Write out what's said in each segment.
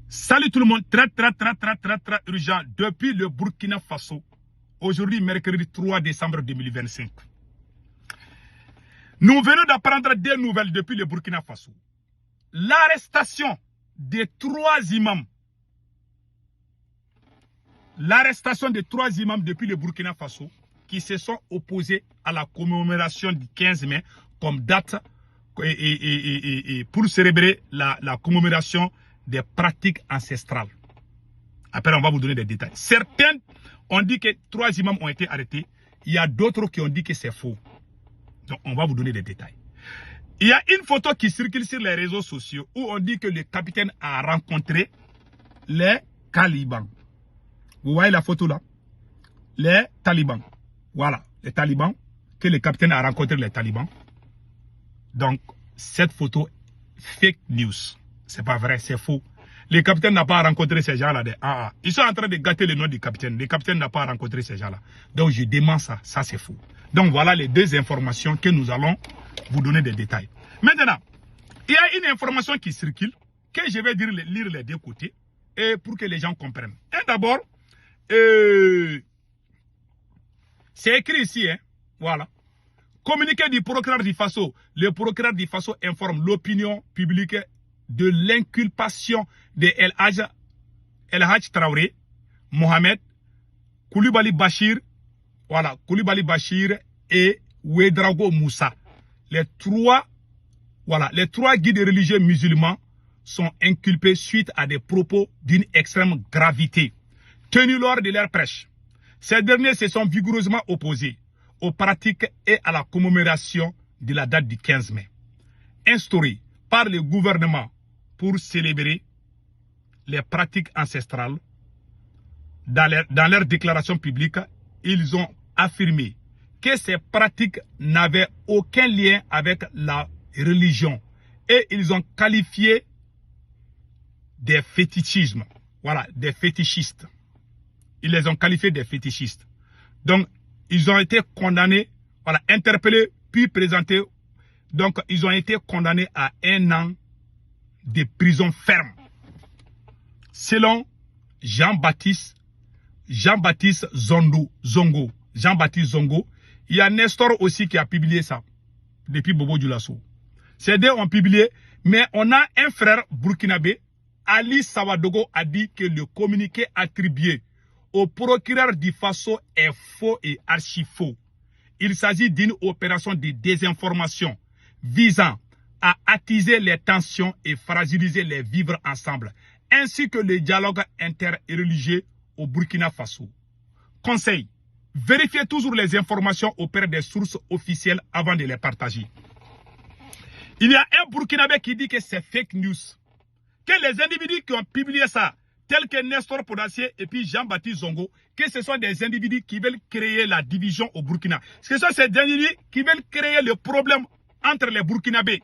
Salut tout le monde, très urgent depuis le Burkina Faso. Aujourd'hui, mercredi 3 décembre 2025. Nous venons d'apprendre des nouvelles depuis le Burkina Faso. L'arrestation des 3 imams. L'arrestation des 3 imams depuis le Burkina Faso qui se sont opposés à la commémoration du 15 mai comme date pour célébrer la commémoration des pratiques ancestrales. Après, on va vous donner des détails. Certains ont dit que 3 imams ont été arrêtés. Il y a d'autres qui ont dit que c'est faux. Donc, on va vous donner des détails. Il y a une photo qui circule sur les réseaux sociaux où on dit que le capitaine a rencontré les talibans. Vous voyez la photo là? Les talibans. Voilà, les talibans. Que le capitaine a rencontré les talibans. Donc, cette photo, fake news. C'est pas vrai, c'est faux. Le capitaine n'a pas rencontré ces gens-là. Ils sont en train de gâter le nom du capitaine. Le capitaine n'a pas rencontré ces gens-là. Donc, je demande ça. Ça, c'est faux. Donc, voilà les 2 informations que nous allons vous donner des détails. Maintenant, il y a une information qui circule, que je vais lire les 2 côtés, et pour que les gens comprennent. Et d'abord, c'est écrit ici, hein, voilà. Communiqué du procureur du Faso. Le procureur du Faso informe l'opinion publique de l'inculpation de El Hadj Traoré, Mohamed, Koulibaly Bachir, voilà, Koulibaly Bachir et Ouedraogo Moussa. Les 3 guides religieux musulmans sont inculpés suite à des propos d'une extrême gravité tenus lors de leur prêche. Ces derniers se sont vigoureusement opposés aux pratiques et à la commémoration de la date du 15 mai, instaurée par le gouvernement pour célébrer les pratiques ancestrales. Dans leur déclaration publique, ils ont affirmé que ces pratiques n'avaient aucun lien avec la religion et ils ont qualifié des fétichismes, voilà, des fétichistes. Ils les ont qualifiés des fétichistes. Donc, ils ont été condamnés, voilà, interpellés, puis présentés. Donc, ils ont été condamnés à 1 an de prison ferme. Selon Jean-Baptiste Zongo. Jean-Baptiste Zongo. Il y a Nestor aussi qui a publié ça depuis Bobo Dioulasso. Ces 2 ont publié, mais on a un frère burkinabé, Ali Sawadogo, a dit que le communiqué attribué au procureur du Faso est faux et archi faux. Il s'agit d'une opération de désinformation visant à attiser les tensions et fragiliser les vivre ensemble, ainsi que le dialogue interreligieux au Burkina Faso. Conseil: vérifiez toujours les informations auprès des sources officielles avant de les partager. Il y a un Burkinabé qui dit que c'est fake news, que les individus qui ont publié ça, tels que Nestor Podacier et puis Jean-Baptiste Zongo, que ce sont des individus qui veulent créer la division au Burkina. Ce sont ces individus qui veulent créer le problème entre les Burkinabés.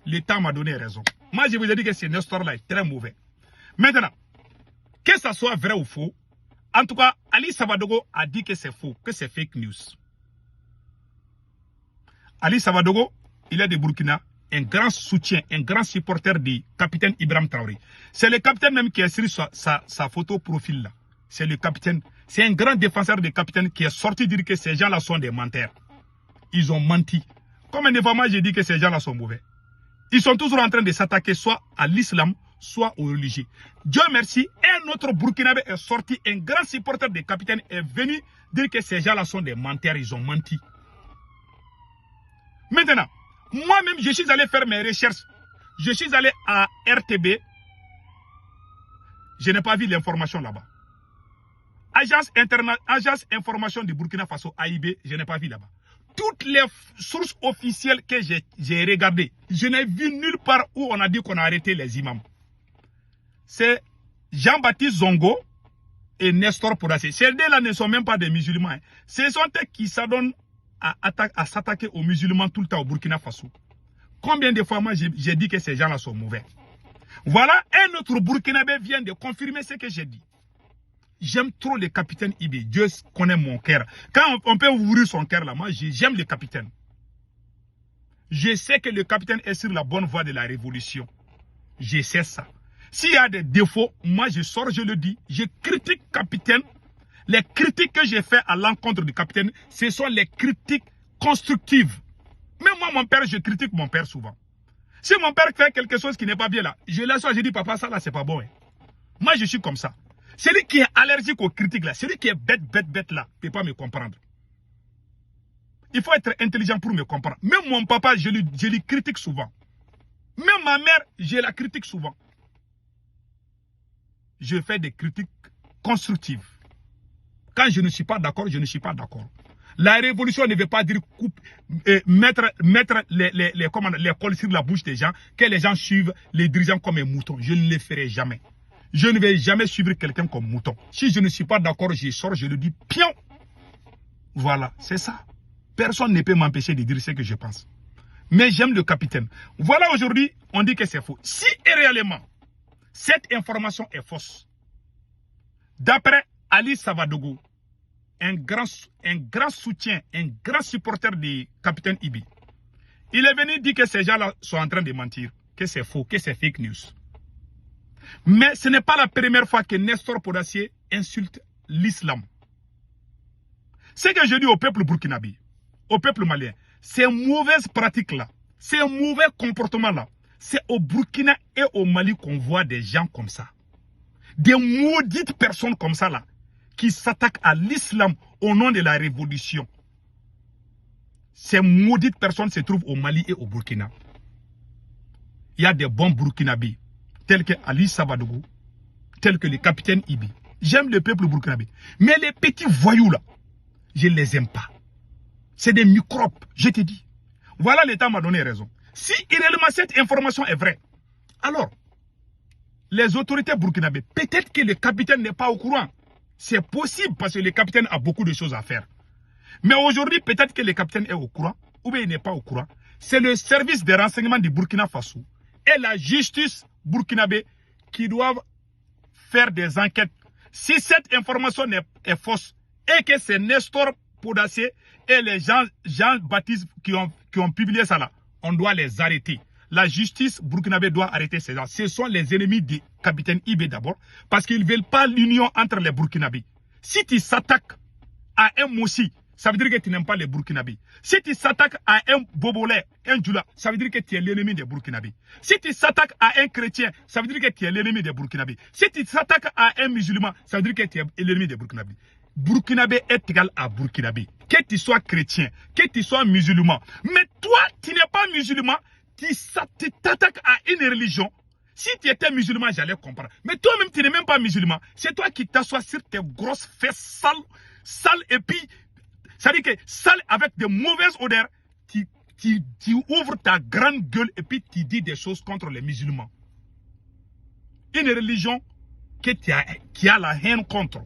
L'État m'a donné raison. Moi, je vous ai dit que ce Nestor-là est très mauvais. Maintenant, que ça soit vrai ou faux, en tout cas, Ali Sawadogo a dit que c'est faux, que c'est fake news. Ali Sawadogo, il est de Burkina, un grand soutien, un grand supporter du capitaine Ibrahim Traoré. C'est le capitaine même qui a inscrit sa photo profil là. C'est le capitaine. C'est un grand défenseur du capitaine qui est sorti dire que ces gens-là sont des menteurs. Ils ont menti. Combien de fois moi j'ai dit que ces gens-là sont mauvais? Ils sont toujours en train de s'attaquer soit à l'islam, soit aux religieux. Dieu merci, un autre Burkinabé est sorti, un grand supporter du capitaine est venu dire que ces gens-là sont des menteurs, ils ont menti. Maintenant, moi-même, je suis allé faire mes recherches. Je suis allé à RTB. Je n'ai pas vu l'information là-bas. Agence Information du Burkina Faso, AIB, je n'ai pas vu là-bas. Toutes les sources officielles que j'ai regardées, je n'ai vu nulle part où on a dit qu'on a arrêté les imams. C'est Jean-Baptiste Zongo et Nestor Podacier. Ces 2-là ne sont même pas des musulmans. Hein. Ce sont eux qui s'adonnent à s'attaquer aux musulmans tout le temps au Burkina Faso. Combien de fois moi j'ai dit que ces gens-là sont mauvais? Voilà, un autre Burkinabé vient de confirmer ce que j'ai dit. J'aime trop le capitaine Ibé. Dieu connaît mon cœur. Quand on peut ouvrir son cœur là, moi j'aime le capitaine. Je sais que le capitaine est sur la bonne voie de la révolution. Je sais ça. S'il y a des défauts, moi je sors, je le dis. Je critique capitaine. Les critiques que j'ai fait à l'encontre du capitaine, ce sont les critiques constructives. Même moi, mon père, je critique mon père souvent. Si mon père fait quelque chose qui n'est pas bien là, je l'assois, je dis, papa, ça là, c'est pas bon. Hein. Moi, je suis comme ça. Celui qui est allergique aux critiques là, celui qui est bête là, ne peut pas me comprendre. Il faut être intelligent pour me comprendre. Même mon papa, je lui critique souvent. Même ma mère, je la critique souvent. Je fais des critiques constructives. Quand je ne suis pas d'accord, je ne suis pas d'accord. La révolution ne veut pas dire mettre les cols sur la bouche des gens, que les gens suivent les dirigeants comme un mouton. Je ne le ferai jamais. Je ne vais jamais suivre quelqu'un comme mouton. Si je ne suis pas d'accord, je sors, je le dis, pion. Voilà, c'est ça. Personne ne peut m'empêcher de dire ce que je pense. Mais j'aime le capitaine. Voilà, aujourd'hui, on dit que c'est faux. Si réellement, cette information est fausse, d'après Ali Savadogo, un grand soutien, un grand supporter du capitaine Ibi, il est venu dire que ces gens-là sont en train de mentir, que c'est faux, que c'est fake news. Mais ce n'est pas la première fois que Nestor Podacier insulte l'islam. Ce que je dis au peuple burkinabé, au peuple malien, ces mauvaises pratiques-là, ces mauvais comportements-là, c'est au Burkina et au Mali qu'on voit des gens comme ça. Des maudites personnes comme ça là, qui s'attaquent à l'islam au nom de la révolution. Ces maudites personnes se trouvent au Mali et au Burkina. Il y a des bons Burkinabés, tels que Ali Savadogo, tels que le capitaine Ibi. J'aime le peuple burkinabé. Mais les petits voyous là, je ne les aime pas. C'est des microbes, je te dis. Voilà, l'État m'a donné raison. Si réellement cette information est vraie, alors, les autorités burkinabées, peut-être que le capitaine n'est pas au courant. C'est possible parce que le capitaine a beaucoup de choses à faire. Mais aujourd'hui, peut-être que le capitaine est au courant, ou bien il n'est pas au courant. C'est le service de renseignement du Burkina Faso et la justice burkinabé qui doivent faire des enquêtes. Si cette information est fausse et que c'est Nestor Podacier et les Jean-Baptiste qui ont publié ça là, on doit les arrêter. La justice burkinabé doit arrêter ces gens. Ce sont les ennemis du capitaine Ibé d'abord, parce qu'ils ne veulent pas l'union entre les burkinabés. Si tu s'attaques à un Moussi, ça veut dire que tu n'aimes pas les burkinabés. Si tu s'attaques à un Bobolais, un Djoula, ça veut dire que tu es l'ennemi des burkinabés. Si tu s'attaques à un chrétien, ça veut dire que tu es l'ennemi des burkinabés. Si tu s'attaques à un musulman, ça veut dire que tu es l'ennemi des burkinabés. Burkinabé est égal à burkinabé. Que tu sois chrétien, que tu sois musulman. Mais toi, tu n'es pas musulman. Tu t'attaques à une religion. Si tu étais musulman, j'allais comprendre. Mais toi-même, tu n'es même pas musulman. C'est toi qui t'assois sur tes grosses fesses sales et puis, ça veut dire que sales avec de mauvaises odeurs, tu ouvres ta grande gueule et puis tu dis des choses contre les musulmans. Une religion qui a la haine contre.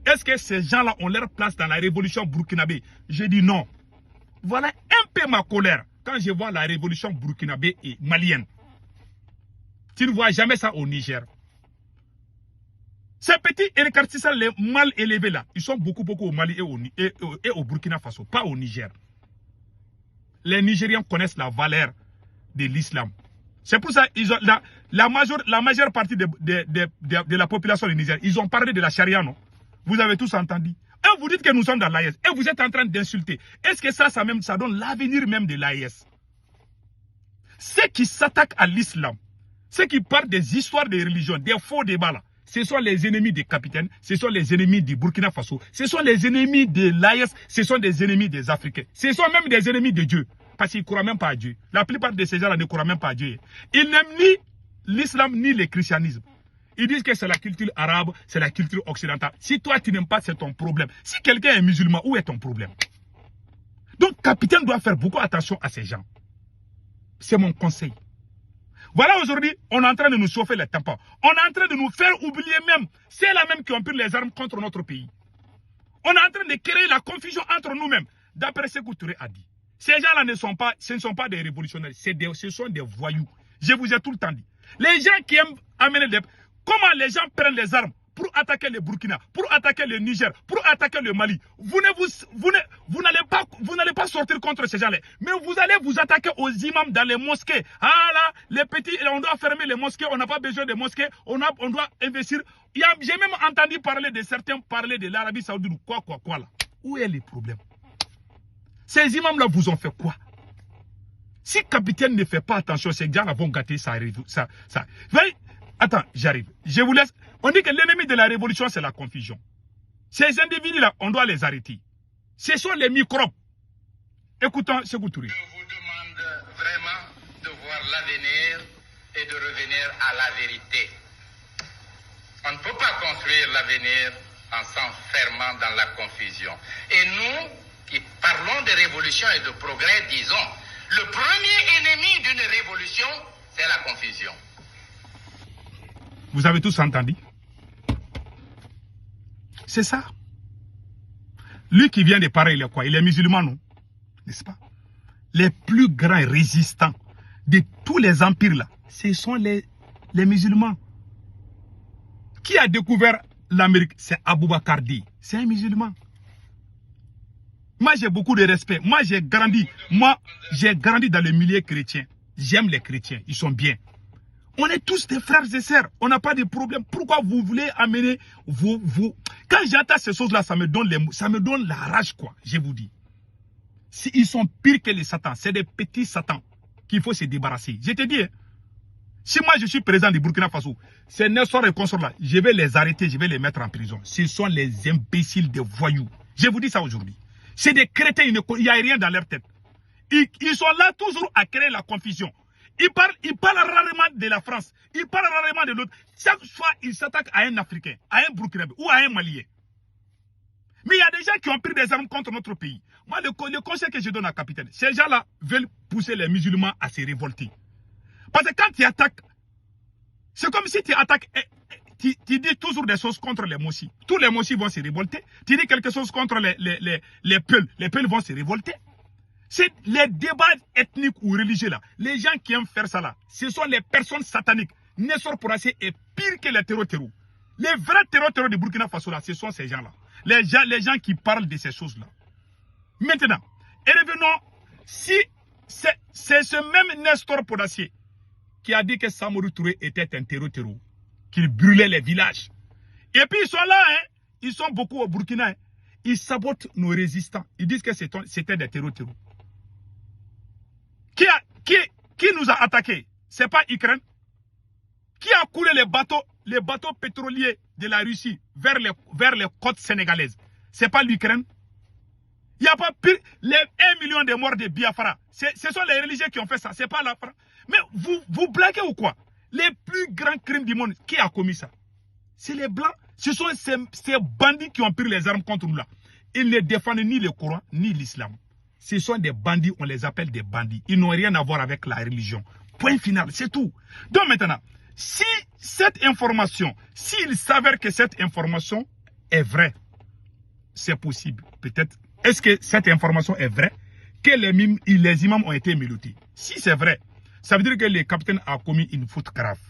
Est-ce que ces gens-là ont leur place dans la révolution burkinabé? Je dis non. Voilà un peu ma colère quand je vois la révolution burkinabé et malienne. Tu ne vois jamais ça au Niger. Ces petits écartissants, les mal élevés là, ils sont beaucoup au Mali et au Burkina Faso, pas au Niger. Les Nigériens connaissent la valeur de l'islam. C'est pour ça qu'ils ont la majeure partie de la population du Niger, ils ont parlé de la charia, non? Vous avez tous entendu. Et vous dites que nous sommes dans l'AES. Et vous êtes en train d'insulter. Est-ce que ça donne l'avenir même de l'AES? Ceux qui s'attaquent à l'islam, ceux qui parlent des histoires des religions, des faux débats là, ce sont les ennemis des capitaines, ce sont les ennemis du Burkina Faso, ce sont les ennemis de l'AES, ce sont des ennemis des Africains. Ce sont même des ennemis de Dieu. Parce qu'ils ne croient même pas à Dieu. La plupart de ces gens-là ne croient même pas à Dieu. Ils n'aiment ni l'islam ni le christianisme. Ils disent que c'est la culture arabe, c'est la culture occidentale. Si toi tu n'aimes pas, c'est ton problème. Si quelqu'un est musulman, où est ton problème? Donc, capitaine doit faire beaucoup attention à ces gens. C'est mon conseil. Voilà, aujourd'hui, on est en train de nous chauffer les tampons. On est en train de nous faire oublier même. C'est là même qui ont pris les armes contre notre pays. On est en train de créer la confusion entre nous-mêmes. D'après ce que Touré a dit. Ces gens-là ce ne sont pas des révolutionnaires. Ce sont des voyous. Je vous ai tout le temps dit. Les gens qui aiment amener des... Comment les gens prennent les armes pour attaquer le Burkina, pour attaquer le Niger, pour attaquer le Mali. Vous n'allez pas sortir contre ces gens-là. Mais vous allez vous attaquer aux imams dans les mosquées. Ah là, les petits, on doit fermer les mosquées, on n'a pas besoin de mosquées, on doit investir. J'ai même entendu parler de certains parler de l'Arabie Saoudite ou quoi là. Où est le problème? Ces imams-là vous ont fait quoi? Si le capitaine ne fait pas attention, ces gens-là vont gâter ça. Voyez, attends, j'arrive. Je vous laisse. On dit que l'ennemi de la révolution, c'est la confusion. Ces individus-là, on doit les arrêter. Ce sont les microbes. Écoutons Sékou Touré. Je vous demande vraiment de voir l'avenir et de revenir à la vérité. On ne peut pas construire l'avenir en s'enfermant dans la confusion. Et nous, qui parlons de révolution et de progrès, disons, le premier ennemi d'une révolution, c'est la confusion. Vous avez tous entendu? C'est ça. Lui qui vient de parler, il est quoi? Il est musulman, non? N'est-ce pas? Les plus grands résistants de tous les empires là, ce sont les musulmans. Qui a découvert l'Amérique? C'est Aboubacar Di. C'est un musulman. Moi, j'ai beaucoup de respect. Moi, j'ai grandi dans le milieu chrétien. J'aime les chrétiens. Ils sont bien. On est tous des frères et sœurs. On n'a pas de problème. Pourquoi vous voulez amener vous... Quand j'entends ces choses-là, ça me donne la rage, quoi. Je vous dis. Ils sont pires que les satans. C'est des petits satans qu'il faut se débarrasser. Je te dis, hein, si moi je suis président du Burkina Faso, ces Nestor et consorts là, je vais les arrêter, je vais les mettre en prison. Ce sont les imbéciles des voyous. Je vous dis ça aujourd'hui. C'est des crétins, il n'y a rien dans leur tête. Ils sont là toujours à créer la confusion. Ils parlent rarement de la France. Ils parlent rarement de l'autre. Chaque fois, ils s'attaquent à un Africain, à un Burkinabé ou à un Malien. Mais il y a des gens qui ont pris des armes contre notre pays. Moi, le conseil que je donne à capitaine, ces gens-là veulent pousser les musulmans à se révolter. Parce que quand tu attaques, c'est comme si tu attaques, tu dis toujours des choses contre les Mossis. Tous les Mossis vont se révolter. Tu dis quelque chose contre les Peuls. Les Peuls vont se révolter. C'est les débats ethniques ou religieux là. Les gens qui aiment faire ça là, ce sont les personnes sataniques. Nestor Porassé est pire que les terreaux. Les vrais terreaux du Burkina Faso là, ce sont ces gens là. Les gens qui parlent de ces choses là. Maintenant, et revenons, si c'est ce même Nestor Porassé qui a dit que Samori Touré était un terreau, qu'il brûlait les villages. Et puis ils sont là, hein, ils sont beaucoup au Burkina, hein. Ils sabotent nos résistants. Ils disent que c'était des terreaux. Qui nous a attaqués? C'est pas Ukraine. Qui a coulé les bateaux pétroliers de la Russie vers les côtes sénégalaises? C'est pas l'Ukraine. Il n'y a pas pire. Les 1 million de morts de Biafra. Ce sont les religieux qui ont fait ça. C'est pas la France. Mais vous blaguez ou quoi? Les plus grands crimes du monde, qui a commis ça? C'est les Blancs. Ce sont ces bandits qui ont pris les armes contre nous là. Ils ne défendent ni le Coran, ni l'islam. Ce sont des bandits, on les appelle des bandits. Ils n'ont rien à voir avec la religion. Point final, c'est tout. Donc maintenant, si cette information, s'il s'avère que cette information est vraie, c'est possible. Peut-être, est-ce que cette information est vraie? Que les imams ont été mélotés. Si c'est vrai, ça veut dire que le capitaine a commis une faute grave.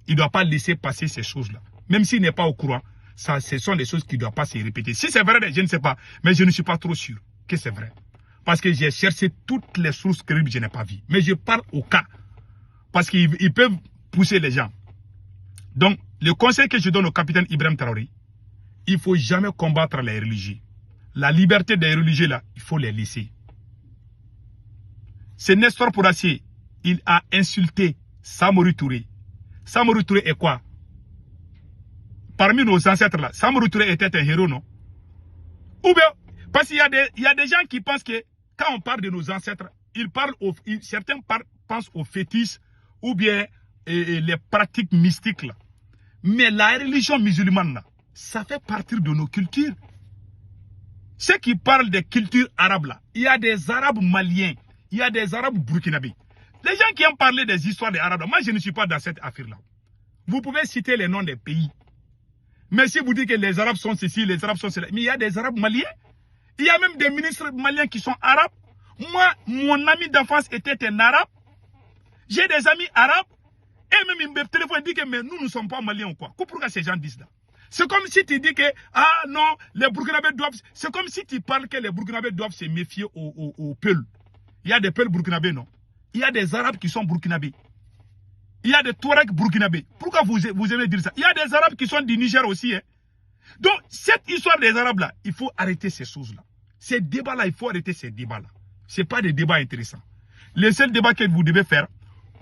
Il ne doit pas laisser passer ces choses-là. Même s'il n'est pas au courant, ce sont des choses qui ne doivent pas se répéter. Si c'est vrai, je ne sais pas. Mais je ne suis pas trop sûr que c'est vrai. Parce que j'ai cherché toutes les sources crédibles, je n'ai pas vu. Mais je parle au cas. Parce qu'ils peuvent pousser les gens. Donc, le conseil que je donne au capitaine Ibrahim Traoré, il ne faut jamais combattre les religieux. La liberté des religieux, là, il faut les laisser. C'est Nestor Porassé, il a insulté Samori Touré. Samori Touré est quoi? Parmi nos ancêtres là, Samori Touré était un héros, non? Ou bien, parce qu'il y a des gens qui pensent que quand on parle de nos ancêtres, certains pensent aux fétiches ou bien les pratiques mystiques là. Mais la religion musulmane là, ça fait partie de nos cultures. Ceux qui parlent des cultures arabes là, il y a des arabes maliens, il y a des arabes burkinabés. Les gens qui aiment parler des histoires des arabes là, moi je ne suis pas dans cette affaire là. Vous pouvez citer les noms des pays. Mais si vous dites que les arabes sont ceci, les arabes sont cela, mais il y a des arabes maliens. Il y a même des ministres maliens qui sont arabes. Moi, mon ami d'enfance était un arabe. J'ai des amis arabes. Et même ils me téléphonent et disent que mais nous ne sommes pas maliens ou quoi. Pourquoi ces gens disent ça? C'est comme si tu dis que, ah non, les Burkinabés doivent... C'est comme si tu parles que les Burkinabés doivent se méfier aux Peuls. Il y a des Peuls burkinabés, non? Il y a des Arabes qui sont burkinabés. Il y a des Touaregs burkinabés. Pourquoi vous aimez dire ça? Il y a des Arabes qui sont du Niger aussi. Hein? Donc, cette histoire des Arabes-là, il faut arrêter ces choses-là. Ces débats-là, il faut arrêter ces débats-là. Ce n'est pas des débats intéressants. Le seul débat que vous devez faire,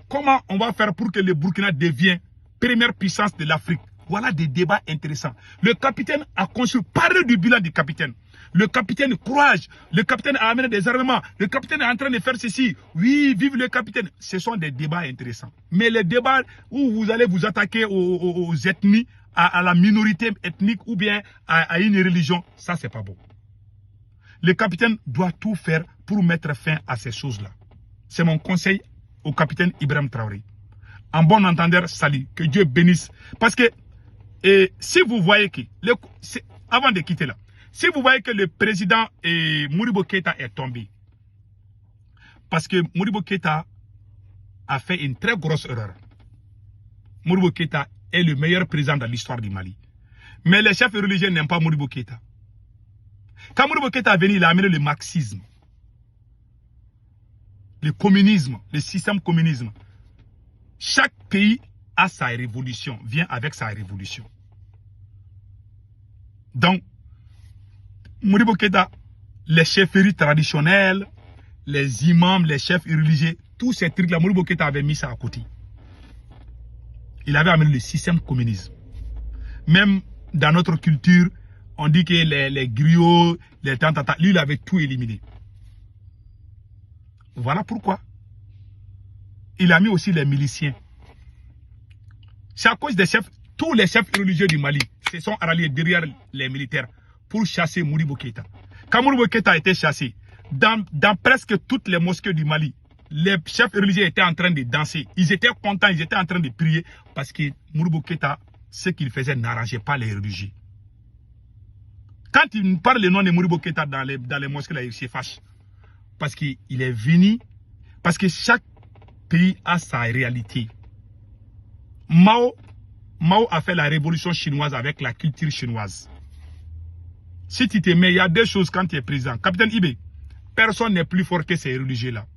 comment on va faire pour que le Burkina devienne première puissance de l'Afrique? Voilà des débats intéressants. Le capitaine a construit, parlez du bilan du capitaine. Le capitaine courage, le capitaine a amené des armements, le capitaine est en train de faire ceci. Oui, vive le capitaine. Ce sont des débats intéressants. Mais les débats où vous allez vous attaquer aux ethnies, à la minorité ethnique ou bien à une religion, ça c'est pas bon. Le capitaine doit tout faire pour mettre fin à ces choses-là. C'est mon conseil au capitaine Ibrahim Traoré. En bon entendeur, salut, que Dieu bénisse. Parce que si vous voyez que, avant de quitter là, si vous voyez que le président Modibo Keïta est tombé, parce que Modibo Keïta a fait une très grosse erreur. Modibo Keïta est le meilleur président de l'histoire du Mali. Mais les chefs religieux n'aiment pas Modibo Keïta. Quand Modibo Keïta est venu, il a amené le marxisme, le communisme, le système communisme. Chaque pays a sa révolution, vient avec sa révolution. Donc, Modibo Keïta, les chefferies traditionnelles, les imams, les chefs religieux, tous ces trucs-là, Modibo Keïta avait mis ça à côté. Il avait amené le système communisme. Même dans notre culture, on dit que les griots, les tantata, lui, il avait tout éliminé. Voilà pourquoi. Il a mis aussi les miliciens. C'est à cause des chefs, tous les chefs religieux du Mali se sont ralliés derrière les militaires pour chasser Modibo Keïta. Quand Modibo Keïta a été chassé, dans presque toutes les mosquées du Mali, les chefs religieux étaient en train de danser. Ils étaient contents, ils étaient en train de prier parce que Modibo Keïta, ce qu'il faisait n'arrangeait pas les religieux. Quand il parle le nom de Modibo Keïta dans les mosquées, là, il se fâche. Parce qu'il est venu, parce que chaque pays a sa réalité. Mao a fait la révolution chinoise avec la culture chinoise. Si tu te mets, il y a deux choses quand tu es président. Capitaine Ibé, personne n'est plus fort que ces religieux-là.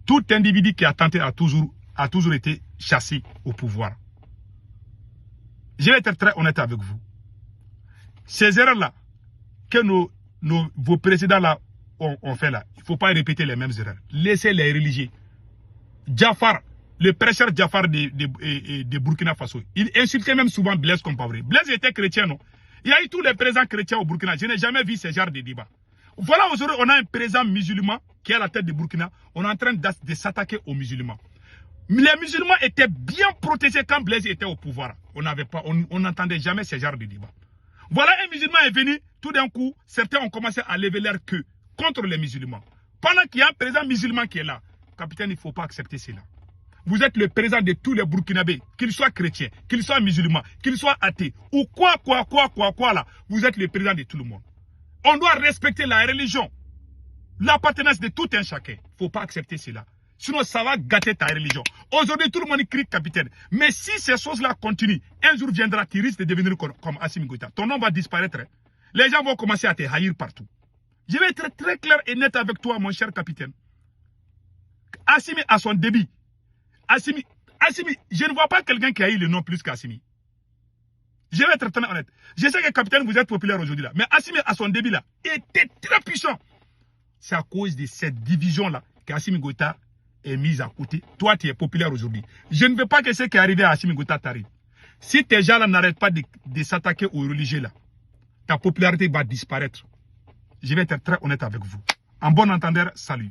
Tout individu qui a tenté a toujours été chassé au pouvoir. Je vais être très honnête avec vous. Ces erreurs-là, que vos présidents-là ont fait là, il ne faut pas répéter les mêmes erreurs. Laissez les religieux. Jafar, le prêcheur Jafar de Burkina Faso, il insultait même souvent Blaise Compaoré. Blaise était chrétien, non? Il y a eu tous les présidents chrétiens au Burkina. Je n'ai jamais vu ce genre de débat. Voilà, aujourd'hui, on a un président musulman qui est à la tête du Burkina. On est en train de s'attaquer aux musulmans. Les musulmans étaient bien protégés quand Blaise était au pouvoir. On n'entendait jamais ce genre de débat. Voilà, un musulman est venu, tout d'un coup, certains ont commencé à lever leur queue contre les musulmans. Pendant qu'il y a un président musulman qui est là, capitaine, il ne faut pas accepter cela. Vous êtes le président de tous les Burkinabés, qu'ils soient chrétiens, qu'ils soient musulmans, qu'ils soient athées, ou quoi là. Vous êtes le président de tout le monde. On doit respecter la religion, l'appartenance de tout un chacun. Il ne faut pas accepter cela. Sinon, ça va gâter ta religion. Aujourd'hui, tout le monde crie capitaine. Mais si ces choses-là continuent, un jour viendra, tu risques de devenir comme Assimi Goïta. Ton nom va disparaître. Hein. Les gens vont commencer à te haïr partout. Je vais être très clair et net avec toi, mon cher capitaine. Assimi a son débit. Assimi, je ne vois pas quelqu'un qui a eu le nom plus qu'Assimi. Je vais être très honnête. Je sais que capitaine, vous êtes populaire aujourd'hui là. Mais Assimi a son débit là était très puissant. C'est à cause de cette division-là qu'Assimi Goïta est mise à côté. Toi, tu es populaire aujourd'hui. Je ne veux pas que ce qui est arrivé à Assimi Goïta t'arrive. Si tes gens là n'arrêtent pas de s'attaquer aux religieux là, ta popularité va disparaître. Je vais être très honnête avec vous. En bon entendeur, salut.